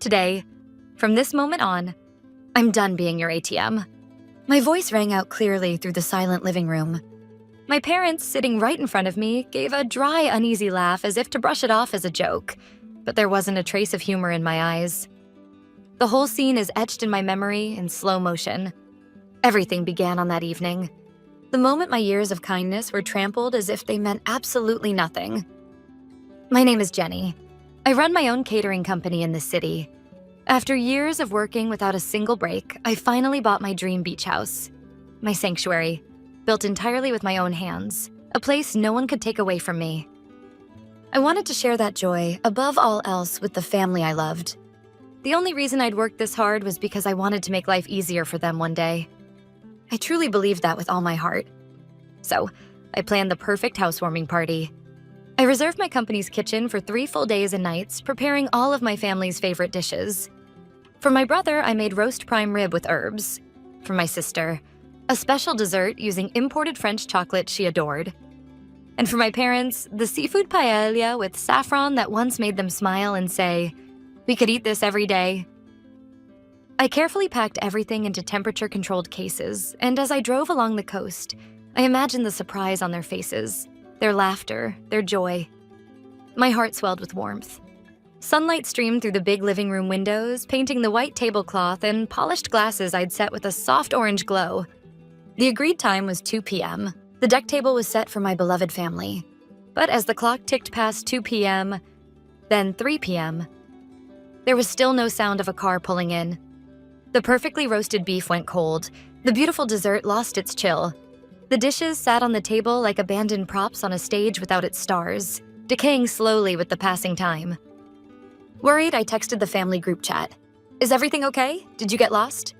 Today, from this moment on, I'm done being your ATM. My voice rang out clearly through the silent living room. My parents, sitting right in front of me, gave a dry, uneasy laugh as if to brush it off as a joke, but there wasn't a trace of humor in my eyes. The whole scene is etched in my memory in slow motion. Everything began on that evening. The moment my years of kindness were trampled as if they meant absolutely nothing. My name is Jenny. I run my own catering company in this city. After years of working without a single break, I finally bought my dream beach house. My sanctuary, built entirely with my own hands, a place no one could take away from me. I wanted to share that joy, above all else, with the family I loved. The only reason I'd worked this hard was because I wanted to make life easier for them one day. I truly believed that with all my heart. So, I planned the perfect housewarming party. I reserved my company's kitchen for 3 full days and nights, preparing all of my family's favorite dishes. For my brother, I made roast prime rib with herbs. For my sister, a special dessert using imported French chocolate she adored. And for my parents, the seafood paella with saffron that once made them smile and say, "We could eat this every day." I carefully packed everything into temperature-controlled cases, and as I drove along the coast, I imagined the surprise on their faces, their laughter, their joy. My heart swelled with warmth. Sunlight streamed through the big living room windows, painting the white tablecloth and polished glasses I'd set with a soft orange glow. The agreed time was 2 p.m. The deck table was set for my beloved family. But as the clock ticked past 2 p.m., then 3 p.m., there was still no sound of a car pulling in. The perfectly roasted beef went cold. The beautiful dessert lost its chill. The dishes sat on the table like abandoned props on a stage without its stars, decaying slowly with the passing time. Worried, I texted the family group chat. "Is everything okay? Did you get lost?"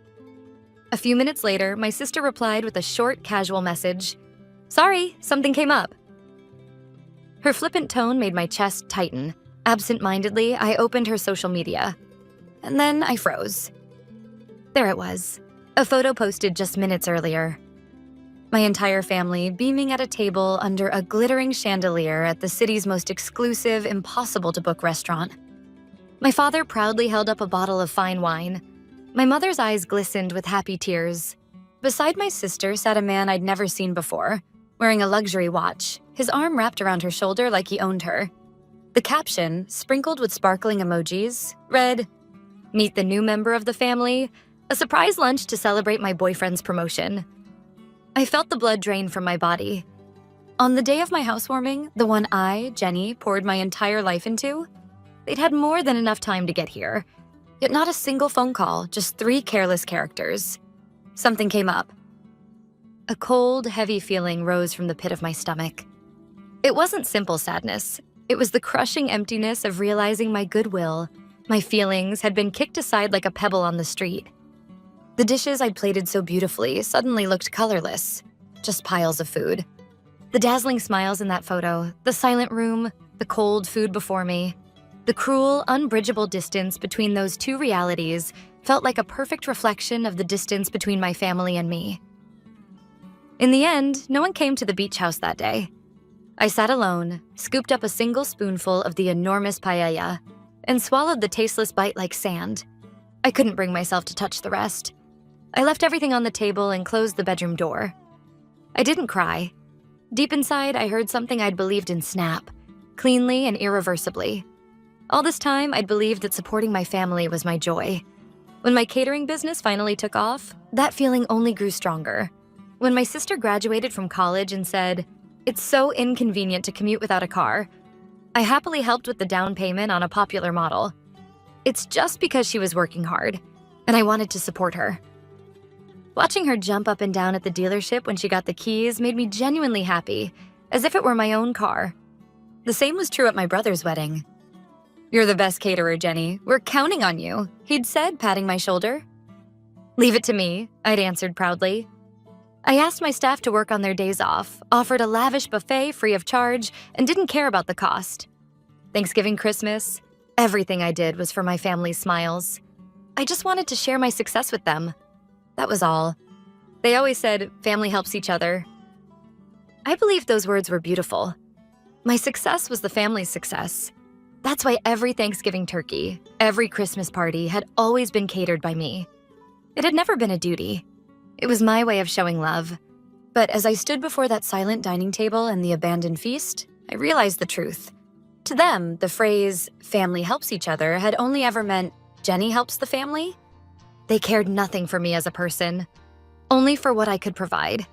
A few minutes later, my sister replied with a short, casual message. "Sorry, something came up." Her flippant tone made my chest tighten. Absent-mindedly, I opened her social media. And then I froze. There it was, a photo posted just minutes earlier. My entire family beaming at a table under a glittering chandelier at the city's most exclusive, impossible-to-book restaurant. My father proudly held up a bottle of fine wine. My mother's eyes glistened with happy tears. Beside my sister sat a man I'd never seen before, wearing a luxury watch, his arm wrapped around her shoulder like he owned her. The caption, sprinkled with sparkling emojis, read, "Meet the new member of the family, a surprise lunch to celebrate my boyfriend's promotion." I felt the blood drain from my body. On the day of my housewarming, the one I, Jenny, poured my entire life into, they'd had more than enough time to get here. Yet not a single phone call, just 3 careless characters. Something came up. A cold, heavy feeling rose from the pit of my stomach. It wasn't simple sadness. It was the crushing emptiness of realizing my goodwill, my feelings, had been kicked aside like a pebble on the street. The dishes I'd plated so beautifully suddenly looked colorless, just piles of food. The dazzling smiles in that photo, the silent room, the cold food before me. The cruel, unbridgeable distance between those 2 realities felt like a perfect reflection of the distance between my family and me. In the end, no one came to the beach house that day. I sat alone, scooped up a single spoonful of the enormous paella, and swallowed the tasteless bite like sand. I couldn't bring myself to touch the rest. I left everything on the table and closed the bedroom door. I didn't cry. Deep inside, I heard something I'd believed in snap, cleanly and irreversibly. All this time, I'd believed that supporting my family was my joy. When my catering business finally took off, that feeling only grew stronger. When my sister graduated from college and said, "It's so inconvenient to commute without a car," I happily helped with the down payment on a popular model. It's just because she was working hard, and I wanted to support her. Watching her jump up and down at the dealership when she got the keys made me genuinely happy, as if it were my own car. The same was true at my brother's wedding. "You're the best caterer, Jenny. We're counting on you," he'd said, patting my shoulder. "Leave it to me," I'd answered proudly. I asked my staff to work on their days off, offered a lavish buffet free of charge, and didn't care about the cost. Thanksgiving, Christmas, everything I did was for my family's smiles. I just wanted to share my success with them. That was all. They always said, "Family helps each other." I believed those words were beautiful. My success was the family's success. That's why every Thanksgiving turkey, every Christmas party had always been catered by me. It had never been a duty. It was my way of showing love. But as I stood before that silent dining table and the abandoned feast, I realized the truth. To them, the phrase, family helps each other, had only ever meant, Jenny helps the family? They cared nothing for me as a person, only for what I could provide.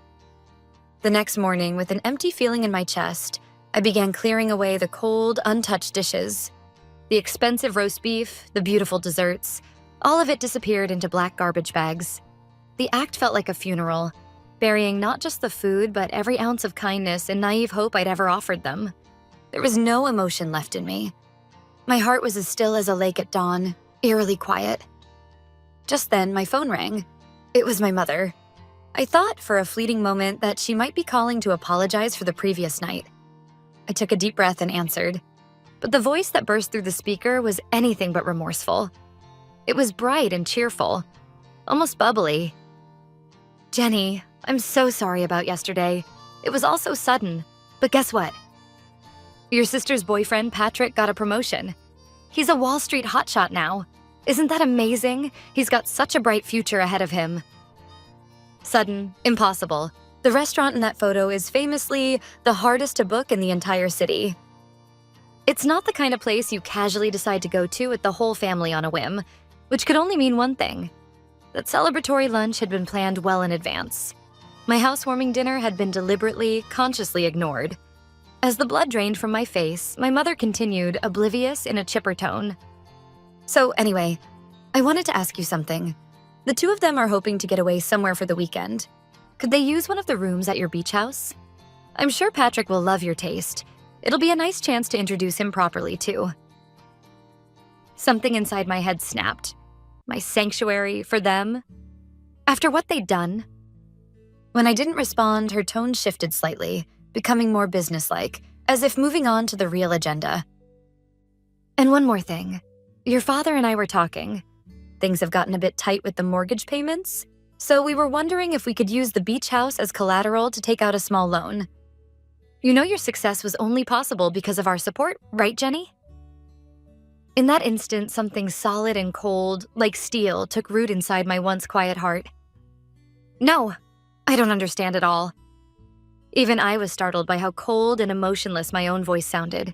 The next morning, with an empty feeling in my chest, I began clearing away the cold, untouched dishes. The expensive roast beef, the beautiful desserts, all of it disappeared into black garbage bags. The act felt like a funeral, burying not just the food, but every ounce of kindness and naive hope I'd ever offered them. There was no emotion left in me. My heart was as still as a lake at dawn, eerily quiet. Just then, my phone rang. It was my mother. I thought for a fleeting moment that she might be calling to apologize for the previous night. I took a deep breath and answered, but the voice that burst through the speaker was anything but remorseful. It was bright and cheerful, almost bubbly. Jenny, I'm so sorry about yesterday. It was all so sudden, but guess what? Your sister's boyfriend, Patrick, got a promotion. He's a Wall Street hotshot now. Isn't that amazing? He's got such a bright future ahead of him. Sudden, impossible. The restaurant in that photo is famously the hardest to book in the entire city. It's not the kind of place you casually decide to go to with the whole family on a whim, which could only mean one thing: that celebratory lunch had been planned well in advance. My housewarming dinner had been deliberately, consciously ignored. As the blood drained from my face, my mother continued, oblivious in a chipper tone. So anyway, I wanted to ask you something. The two of them are hoping to get away somewhere for the weekend. Could they use one of the rooms at your beach house? I'm sure Patrick will love your taste. It'll be a nice chance to introduce him properly, too. Something inside my head snapped. My sanctuary for them? After what they'd done? When I didn't respond, her tone shifted slightly, becoming more businesslike, as if moving on to the real agenda. And one more thing. Your father and I were talking. Things have gotten a bit tight with the mortgage payments, so we were wondering if we could use the beach house as collateral to take out a small loan. You know your success was only possible because of our support, right, Jenny? In that instant, something solid and cold, like steel, took root inside my once quiet heart. No, I don't understand at all. Even I was startled by how cold and emotionless my own voice sounded.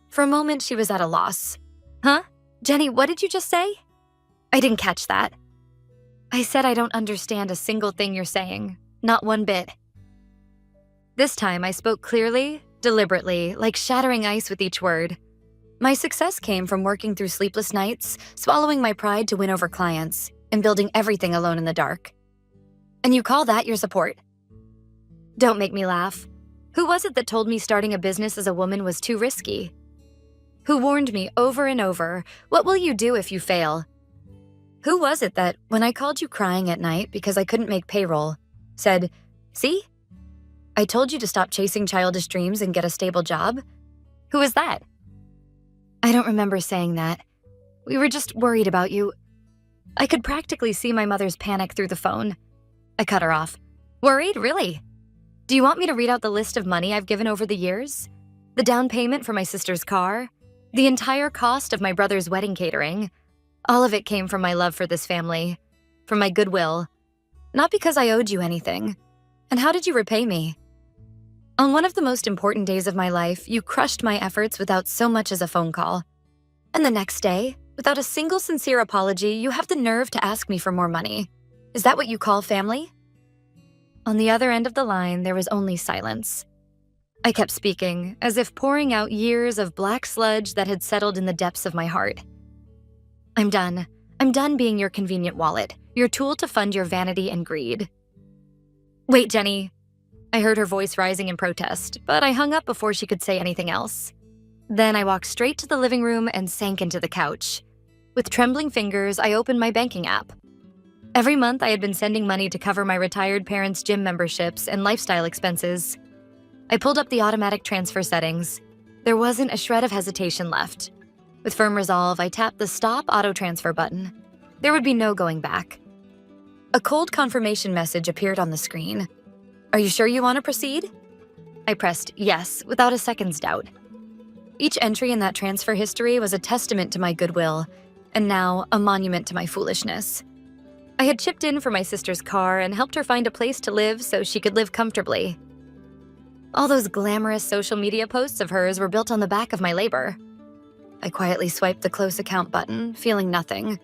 For a moment, she was at a loss. Huh? Jenny, what did you just say? I didn't catch that. I said I don't understand a single thing you're saying. Not one bit. This time, I spoke clearly, deliberately, like shattering ice with each word. My success came from working through sleepless nights, swallowing my pride to win over clients, and building everything alone in the dark. And you call that your support? Don't make me laugh. Who was it that told me starting a business as a woman was too risky? Who warned me over and over, what will you do if you fail? Who was it that, when I called you crying at night because I couldn't make payroll, said, see? I told you to stop chasing childish dreams and get a stable job? Who is that? I don't remember saying that. We were just worried about you. I could practically see my mother's panic through the phone. I cut her off. Worried? Really? Do you want me to read out the list of money I've given over the years? The down payment for my sister's car? The entire cost of my brother's wedding catering? All of it came from my love for this family, from my goodwill. Not because I owed you anything. And how did you repay me? On one of the most important days of my life, you crushed my efforts without so much as a phone call. And the next day, without a single sincere apology, you have the nerve to ask me for more money. Is that what you call family? On the other end of the line, there was only silence. I kept speaking, as if pouring out years of black sludge that had settled in the depths of my heart. I'm done. I'm done being your convenient wallet, your tool to fund your vanity and greed. Wait, Jenny. I heard her voice rising in protest, but I hung up before she could say anything else. Then I walked straight to the living room and sank into the couch. With trembling fingers, I opened my banking app. Every month, I had been sending money to cover my retired parents' gym memberships and lifestyle expenses. I pulled up the automatic transfer settings. There wasn't a shred of hesitation left. With firm resolve, I tapped the Stop Auto Transfer button. There would be no going back. A cold confirmation message appeared on the screen. Are you sure you want to proceed? I pressed yes, without a second's doubt. Each entry in that transfer history was a testament to my goodwill, and now a monument to my foolishness. I had chipped in for my sister's car and helped her find a place to live so she could live comfortably. All those glamorous social media posts of hers were built on the back of my labor. I quietly swiped the close account button, feeling nothing.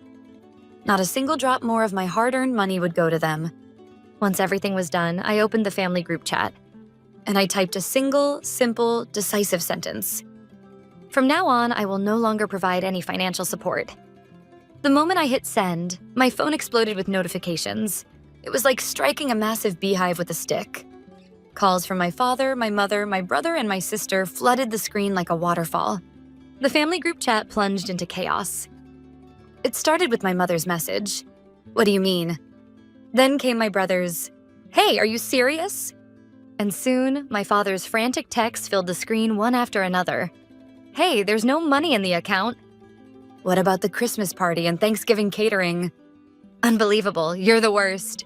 Not a single drop more of my hard-earned money would go to them. Once everything was done, I opened the family group chat, and I typed a single, simple, decisive sentence. From now on, I will no longer provide any financial support. The moment I hit send, my phone exploded with notifications. It was like striking a massive beehive with a stick. Calls from my father, my mother, my brother, and my sister flooded the screen like a waterfall. The family group chat plunged into chaos. It started with my mother's message. "What do you mean?" Then came my brother's, "Hey, are you serious?" And soon, my father's frantic texts filled the screen one after another. "Hey, there's no money in the account." "What about the Christmas party and Thanksgiving catering?" "Unbelievable, you're the worst."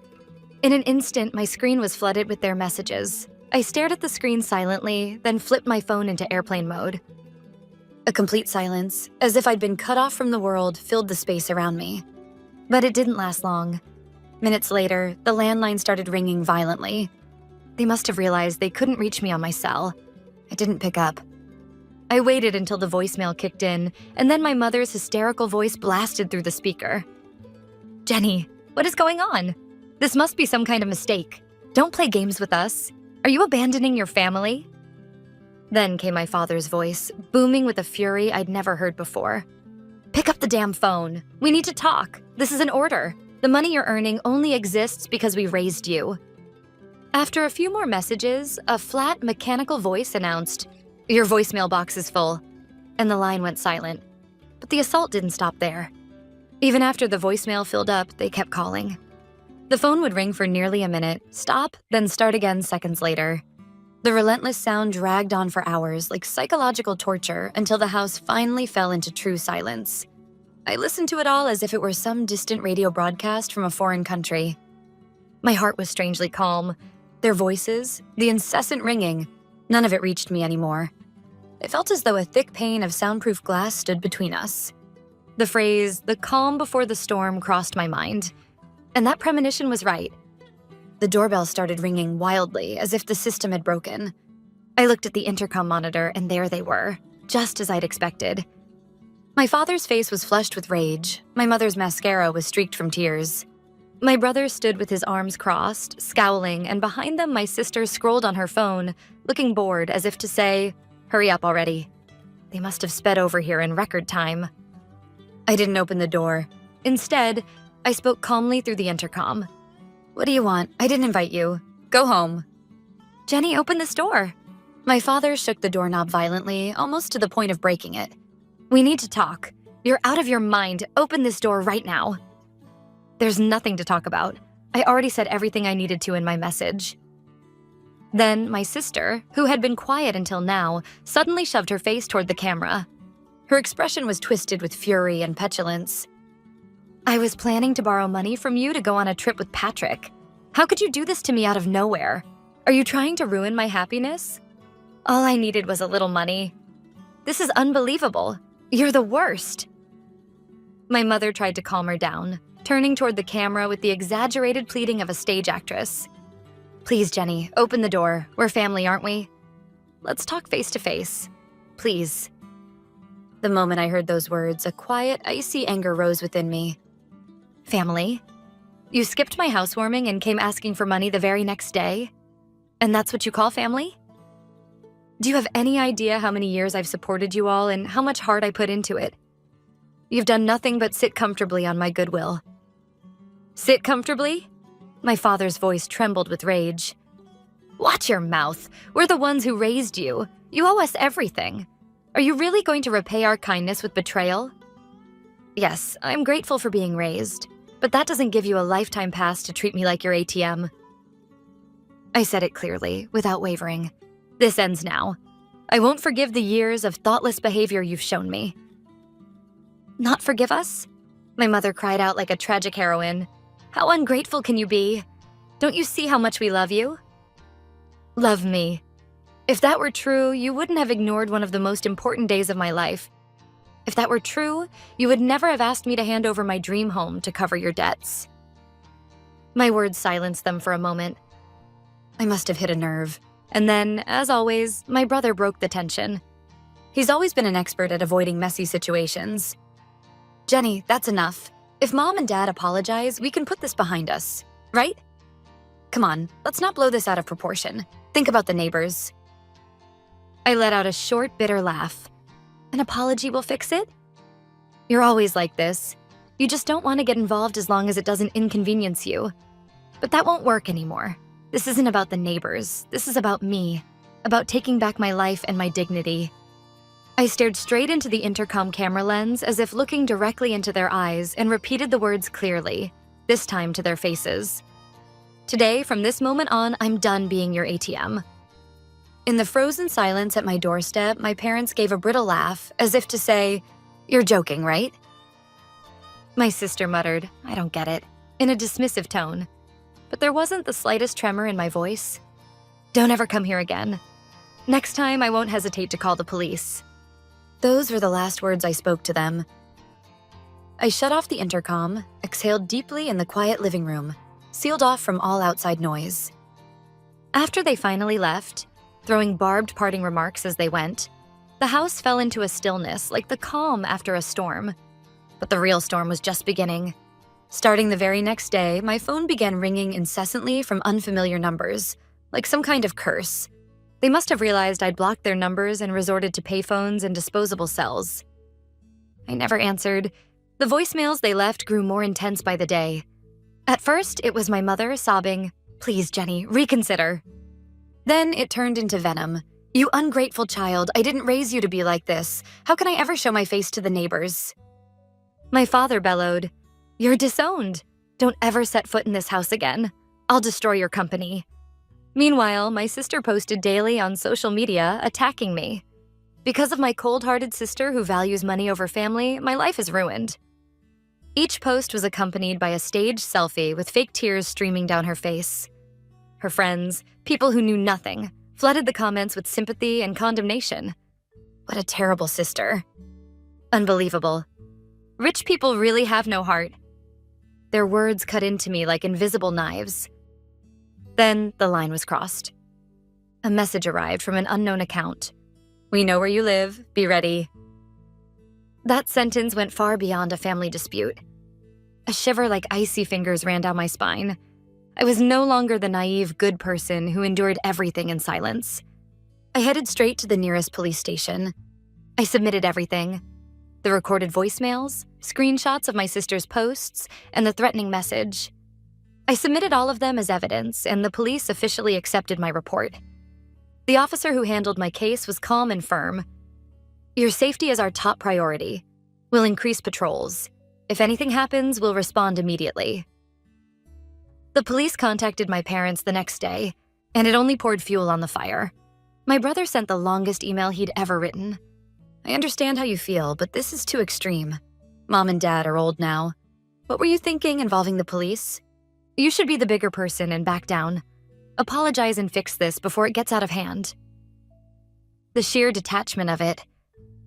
In an instant, my screen was flooded with their messages. I stared at the screen silently, then flipped my phone into airplane mode. A complete silence, as if I'd been cut off from the world, filled the space around me. But it didn't last long. Minutes later, the landline started ringing violently. They must have realized they couldn't reach me on my cell. I didn't pick up. I waited until the voicemail kicked in, and then my mother's hysterical voice blasted through the speaker. "Jenny, what is going on? This must be some kind of mistake. Don't play games with us. Are you abandoning your family?" Then came my father's voice, booming with a fury I'd never heard before. "Pick up the damn phone. We need to talk. This is an order. The money you're earning only exists because we raised you." After a few more messages, a flat, mechanical voice announced, "Your voicemail box is full," and the line went silent. But the assault didn't stop there. Even after the voicemail filled up, they kept calling. The phone would ring for nearly a minute, stop, then start again seconds later. The relentless sound dragged on for hours, like psychological torture, until the house finally fell into true silence. I listened to it all as if it were some distant radio broadcast from a foreign country. My heart was strangely calm. Their voices, the incessant ringing, none of it reached me anymore. It felt as though a thick pane of soundproof glass stood between us. The phrase, "the calm before the storm," crossed my mind. And that premonition was right. The doorbell started ringing wildly, as if the system had broken. I looked at the intercom monitor, and there they were, just as I'd expected. My father's face was flushed with rage. My mother's mascara was streaked from tears. My brother stood with his arms crossed, scowling, and behind them my sister scrolled on her phone, looking bored as if to say, "Hurry up already." They must have sped over here in record time. I didn't open the door. Instead, I spoke calmly through the intercom. "What do you want? I didn't invite you. Go home." "Jenny, open this door." My father shook the doorknob violently, almost to the point of breaking it. "We need to talk. You're out of your mind. Open this door right now." "There's nothing to talk about. I already said everything I needed to in my message." Then my sister, who had been quiet until now, suddenly shoved her face toward the camera. Her expression was twisted with fury and petulance. "I was planning to borrow money from you to go on a trip with Patrick. How could you do this to me out of nowhere? Are you trying to ruin my happiness? All I needed was a little money. This is unbelievable. You're the worst." My mother tried to calm her down, turning toward the camera with the exaggerated pleading of a stage actress. "Please, Jenny, open the door. We're family, aren't we? Let's talk face to face. Please." The moment I heard those words, a quiet, icy anger rose within me. "Family? You skipped my housewarming and came asking for money the very next day? And that's what you call family? Do you have any idea how many years I've supported you all and how much heart I put into it? You've done nothing but sit comfortably on my goodwill." "Sit comfortably?" My father's voice trembled with rage. "Watch your mouth. We're the ones who raised you. You owe us everything. Are you really going to repay our kindness with betrayal?" "Yes, I'm grateful for being raised, but that doesn't give you a lifetime pass to treat me like your ATM." I said it clearly, without wavering. "This ends now. I won't forgive the years of thoughtless behavior you've shown me." "Not forgive us?" My mother cried out like a tragic heroine. "How ungrateful can you be? Don't you see how much we love you?" "Love me?" If that were true, you wouldn't have ignored one of the most important days of my life. If that were true, you would never have asked me to hand over my dream home to cover your debts." My words silenced them for a moment. I must have hit a nerve. And then, as always, my brother broke the tension. He's always been an expert at avoiding messy situations. "Jenny, that's enough. If Mom and Dad apologize, we can put this behind us, right? Come on, let's not blow this out of proportion. Think about the neighbors." I let out a short, bitter laugh. "An apology will fix it? You're always like this. You just don't want to get involved as long as it doesn't inconvenience you. But that won't work anymore. This isn't about the neighbors. This is about me, about taking back my life and my dignity." I stared straight into the intercom camera lens as if looking directly into their eyes and repeated the words clearly, this time to their faces. "Today, from this moment on, I'm done being your ATM." In the frozen silence at my doorstep, my parents gave a brittle laugh, as if to say, "You're joking, right?" My sister muttered, "I don't get it," in a dismissive tone. But there wasn't the slightest tremor in my voice. "Don't ever come here again. Next time, I won't hesitate to call the police." Those were the last words I spoke to them. I shut off the intercom, exhaled deeply in the quiet living room, sealed off from all outside noise. After they finally left, throwing barbed parting remarks as they went, the house fell into a stillness like the calm after a storm. But the real storm was just beginning. Starting the very next day, my phone began ringing incessantly from unfamiliar numbers, like some kind of curse. They must have realized I'd blocked their numbers and resorted to payphones and disposable cells. I never answered. The voicemails they left grew more intense by the day. At first, it was my mother sobbing, "Please, Jenny, reconsider." Then it turned into venom. "You ungrateful child, I didn't raise you to be like this. How can I ever show my face to the neighbors?" My father bellowed, "You're disowned. Don't ever set foot in this house again. I'll destroy your company." Meanwhile, my sister posted daily on social media attacking me. Because of my cold-hearted sister who values money over family, my life is ruined. Each post was accompanied by a staged selfie with fake tears streaming down her face. Her friends, people who knew nothing, flooded the comments with sympathy and condemnation. What a terrible sister. Unbelievable. Rich people really have no heart. Their words cut into me like invisible knives. Then the line was crossed. A message arrived from an unknown account. "We know where you live. Be ready." That sentence went far beyond a family dispute. A shiver like icy fingers ran down my spine. I was no longer the naive, good person who endured everything in silence. I headed straight to the nearest police station. I submitted everything. The recorded voicemails, screenshots of my sister's posts, and the threatening message. I submitted all of them as evidence, and the police officially accepted my report. The officer who handled my case was calm and firm. "Your safety is our top priority. We'll increase patrols. If anything happens, we'll respond immediately." The police contacted my parents the next day, and it only poured fuel on the fire. My brother sent the longest email he'd ever written. "I understand how you feel, but this is too extreme. Mom and Dad are old now. What were you thinking involving the police? You should be the bigger person and back down. Apologize and fix this before it gets out of hand." The sheer detachment of it,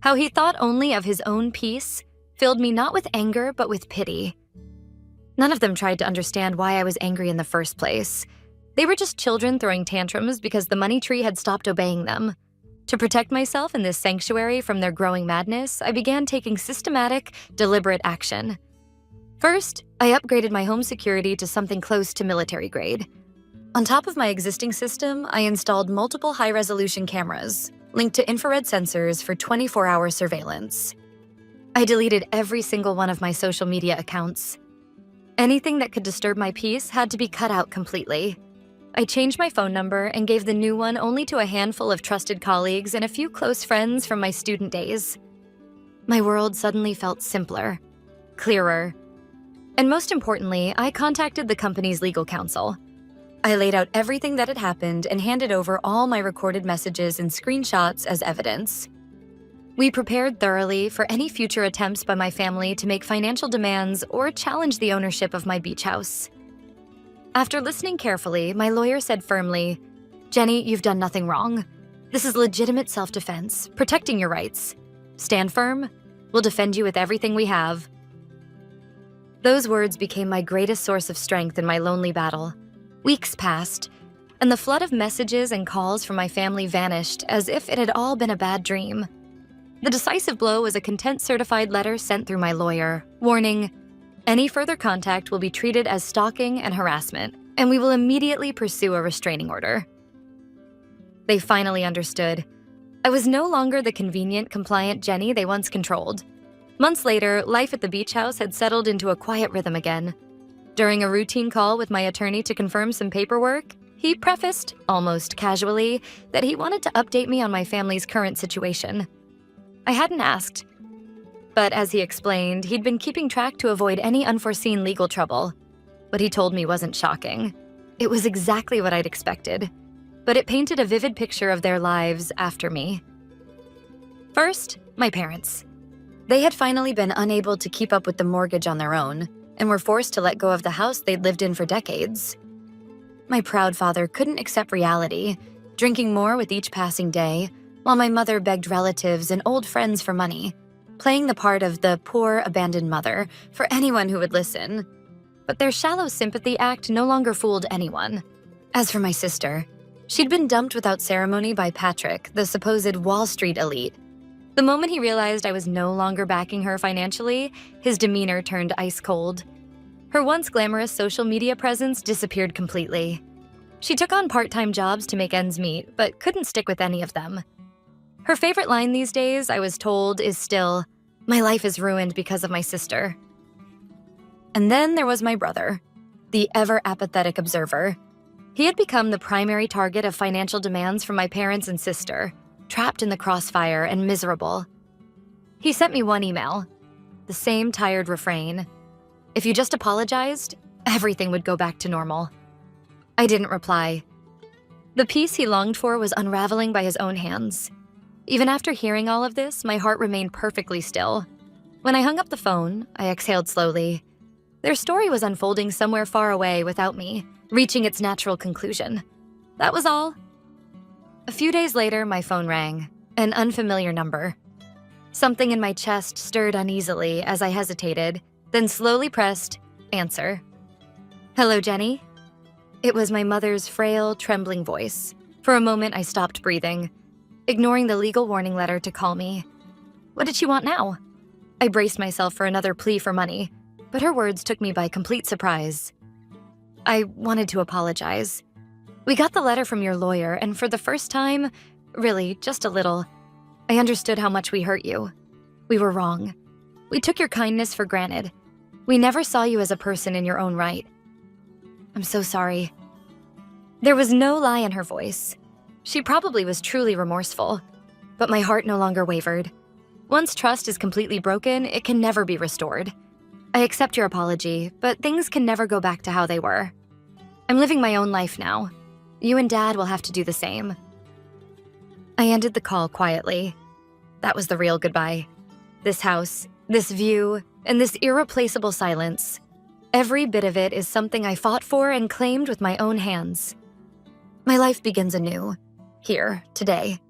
how he thought only of his own peace, filled me not with anger but with pity. None of them tried to understand why I was angry in the first place. They were just children throwing tantrums because the money tree had stopped obeying them. To protect myself in this sanctuary from their growing madness, I began taking systematic, deliberate action. First, I upgraded my home security to something close to military grade. On top of my existing system, I installed multiple high-resolution cameras, linked to infrared sensors for 24-hour surveillance. I deleted every single one of my social media accounts. Anything that could disturb my peace had to be cut out completely. I changed my phone number and gave the new one only to a handful of trusted colleagues and a few close friends from my student days. My world suddenly felt simpler, clearer. And most importantly, I contacted the company's legal counsel. I laid out everything that had happened and handed over all my recorded messages and screenshots as evidence. We prepared thoroughly for any future attempts by my family to make financial demands or challenge the ownership of my beach house. After listening carefully, my lawyer said firmly, "Jenny, you've done nothing wrong. This is legitimate self-defense, protecting your rights. Stand firm. We'll defend you with everything we have." Those words became my greatest source of strength in my lonely battle. Weeks passed, and the flood of messages and calls from my family vanished as if it had all been a bad dream. The decisive blow was a content-certified letter sent through my lawyer, warning, "Any further contact will be treated as stalking and harassment, and we will immediately pursue a restraining order." They finally understood. I was no longer the convenient, compliant Jenny they once controlled. Months later, life at the beach house had settled into a quiet rhythm again. During a routine call with my attorney to confirm some paperwork, he prefaced, almost casually, that he wanted to update me on my family's current situation. I hadn't asked, but as he explained, he'd been keeping track to avoid any unforeseen legal trouble. What he told me wasn't shocking. It was exactly what I'd expected, but it painted a vivid picture of their lives after me. First, my parents. They had finally been unable to keep up with the mortgage on their own and were forced to let go of the house they'd lived in for decades. My proud father couldn't accept reality, drinking more with each passing day, while my mother begged relatives and old friends for money, playing the part of the poor, abandoned mother for anyone who would listen. But their shallow sympathy act no longer fooled anyone. As for my sister, she'd been dumped without ceremony by Patrick, the supposed Wall Street elite. The moment he realized I was no longer backing her financially, his demeanor turned ice cold. Her once glamorous social media presence disappeared completely. She took on part-time jobs to make ends meet, but couldn't stick with any of them. Her favorite line these days, I was told, is still, "My life is ruined because of my sister." And then there was my brother, the ever-apathetic observer. He had become the primary target of financial demands from my parents and sister, trapped in the crossfire and miserable. He sent me one email, the same tired refrain. If you just apologized, everything would go back to normal. I didn't reply. The peace he longed for was unraveling by his own hands. Even after hearing all of this, my heart remained perfectly still. When I hung up the phone, I exhaled slowly. Their story was unfolding somewhere far away without me, reaching its natural conclusion. That was all. A few days later, my phone rang, an unfamiliar number. Something in my chest stirred uneasily as I hesitated, then slowly pressed answer. "Hello, Jenny?" It was my mother's frail, trembling voice. For a moment, I stopped breathing, ignoring the legal warning letter to call me. What did she want now? I braced myself for another plea for money, but her words took me by complete surprise. "I wanted to apologize. We got the letter from your lawyer, and for the first time, really, just a little, I understood how much we hurt you. We were wrong. We took your kindness for granted. We never saw you as a person in your own right. I'm so sorry." There was no lie in her voice. She probably was truly remorseful, but my heart no longer wavered. Once trust is completely broken, it can never be restored. I accept your apology, but things can never go back to how they were. I'm living my own life now. You and Dad will have to do the same. I ended the call quietly. That was the real goodbye. This house, this view, and this irreplaceable silence. Every bit of it is something I fought for and claimed with my own hands. My life begins anew, here, today.